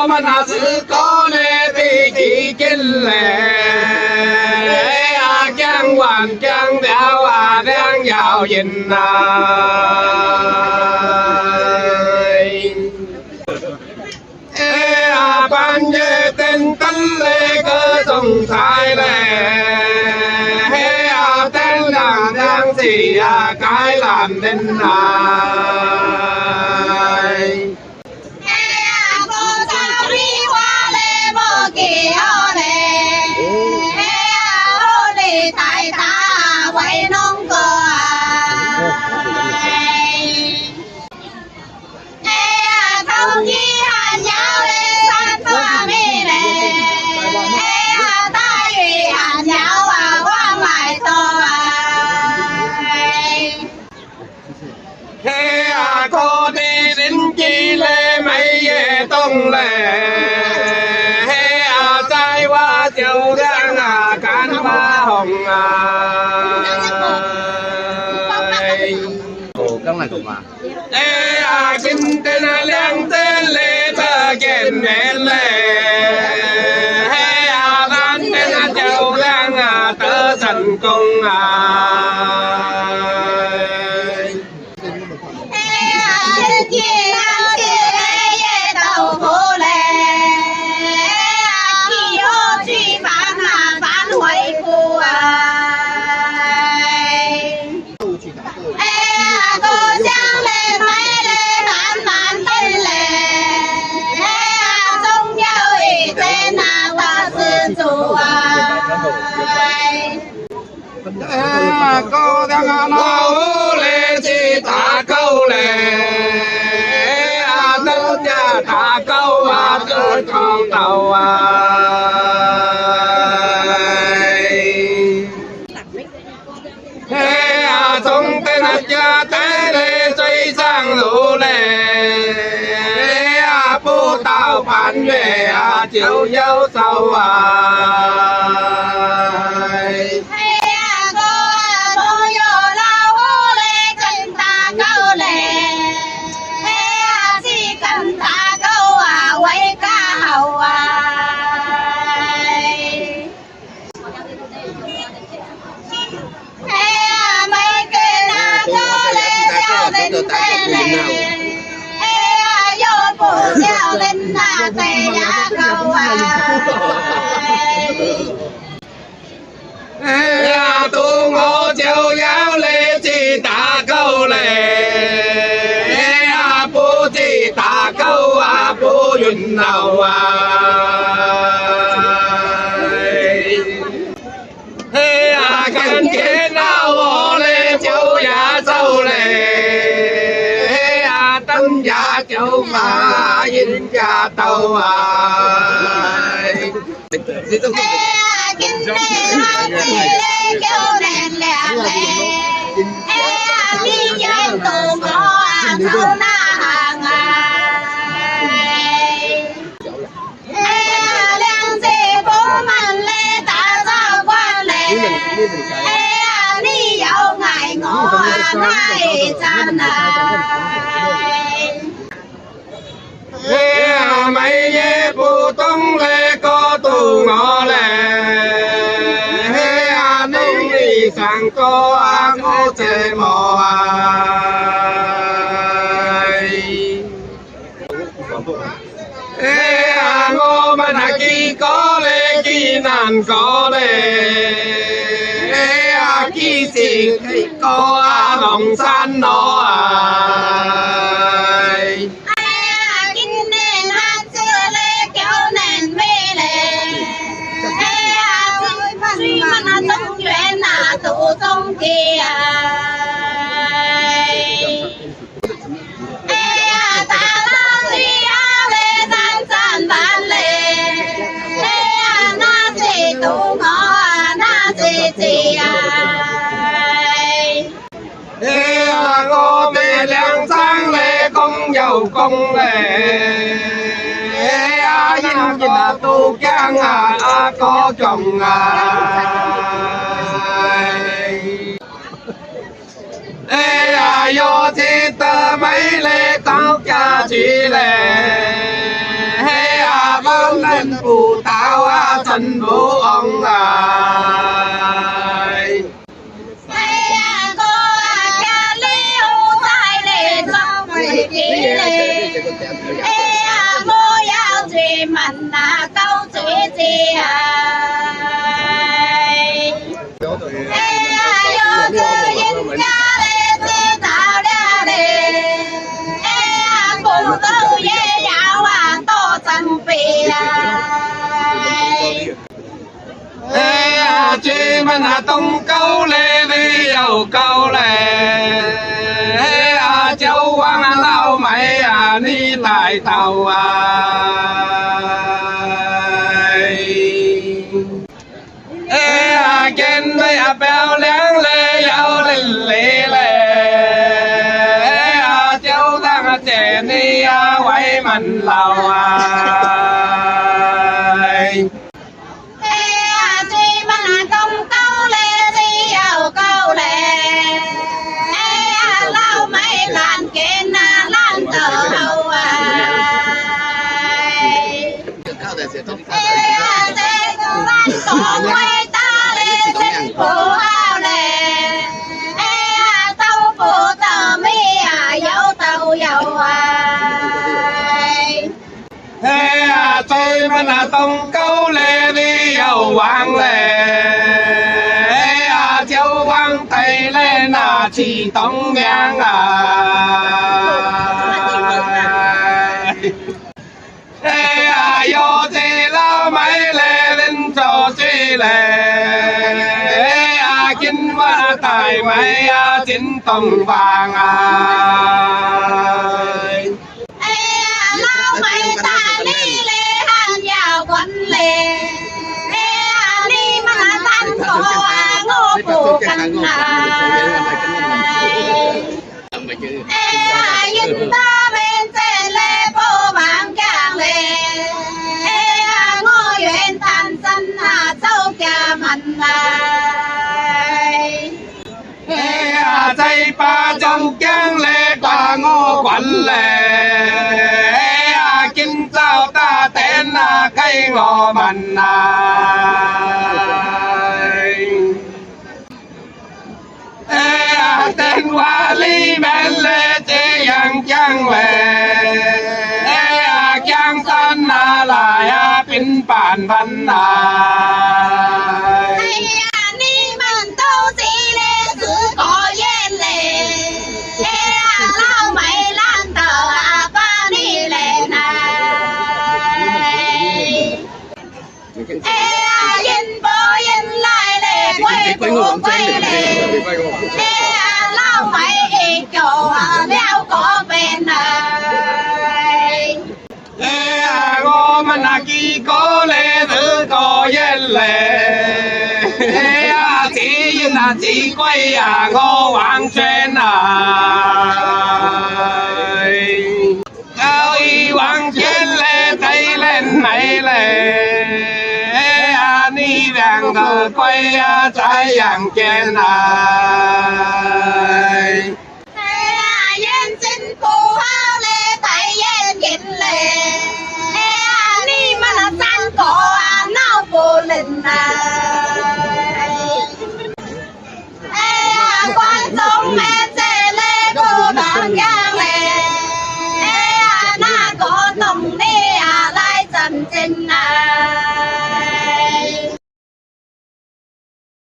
我們那是個呢的基金嘞，啊，江灣江了啊，兩要人來。啊，半夜燈燈嘞個總裁嘞，啊，燈亮亮是啊，該藍人來。có đi đến chi lê mấy ye tông lê trai hoa chiều đang cán hoa hồng cái này cũng mà kinh tên leng tên lê thơ kèn mẹ lê gan tên chiều đang tơ dần công cô đang nấu lê chi thả câu lê tớ nhà thả câu tớ con tàu sông tên cha té lê xây sang lũ lê bố tao phản về chiều dâu sâu tu ngô chiều giáo lê chi ta câu lê bố chi ta câu bố yun nào căn chế nào lê chiều giá sâu lê tâm giá chiều mà yên giá tàu mấy ye bù tông lê có tu ngõ lê nông đi sang có ngô chê mò ngô mà nà kỳ có lê kỳ nàn có lê kỳ xì có lòng san nó tông kia ta la suy lê san san ban lê na si tu ngõ na si ngô mẹ leng sang lê công giàu công lê nhìn nhìn tu cang có chồng yo chi tơ mấy lê cao cha chi lê lên phù tao chân bố ông lại mình câu chuyện gì vô tư yên cha lê tê tạo đa đề phụ tư dê dạo tô chân phi chị mình tung câu lê đi dầu câu lê châu quang lao mày đi lại tàu trên đây béo láng lê dạo lên lê lê châu đang trẻ đi quay mình lầu tôi mình tung câu lê đi dầu vàng lê châu quang tây lên chỉ tông ngang vô thì lao mấy lê lên cho chi lê kinh qua tài mấy chính tông vàng phụ canh nhìn ta bên trên lê vô vàng càng lê ngô duyên thành sinh châu kia mình dây ba trong kiang lê qua ngô quẩn lê kinh sao ta tên cây ngô mình tên hoa ly bên lê chế yang chang lê chang san lại pin bản văn ni mình tu si lê giữ có yên lê lao mày lan tờ ba ni lê này yên bố yên lại lê quay bố quay lê lao mày chỗ leo có bên này ngô mình kỳ có lê giữ có yên lê chỉ quay ngô hoàng trên ơi hoàng trên lê tay lên này lê ni vàng thờ quay trái vàng trên yên xin phù hao lê tay yên nhìn lê ni mà là san cổ nào phù linh quan sống mẹ chê lê cô bạn giang lê na có tổng đi lại chân trình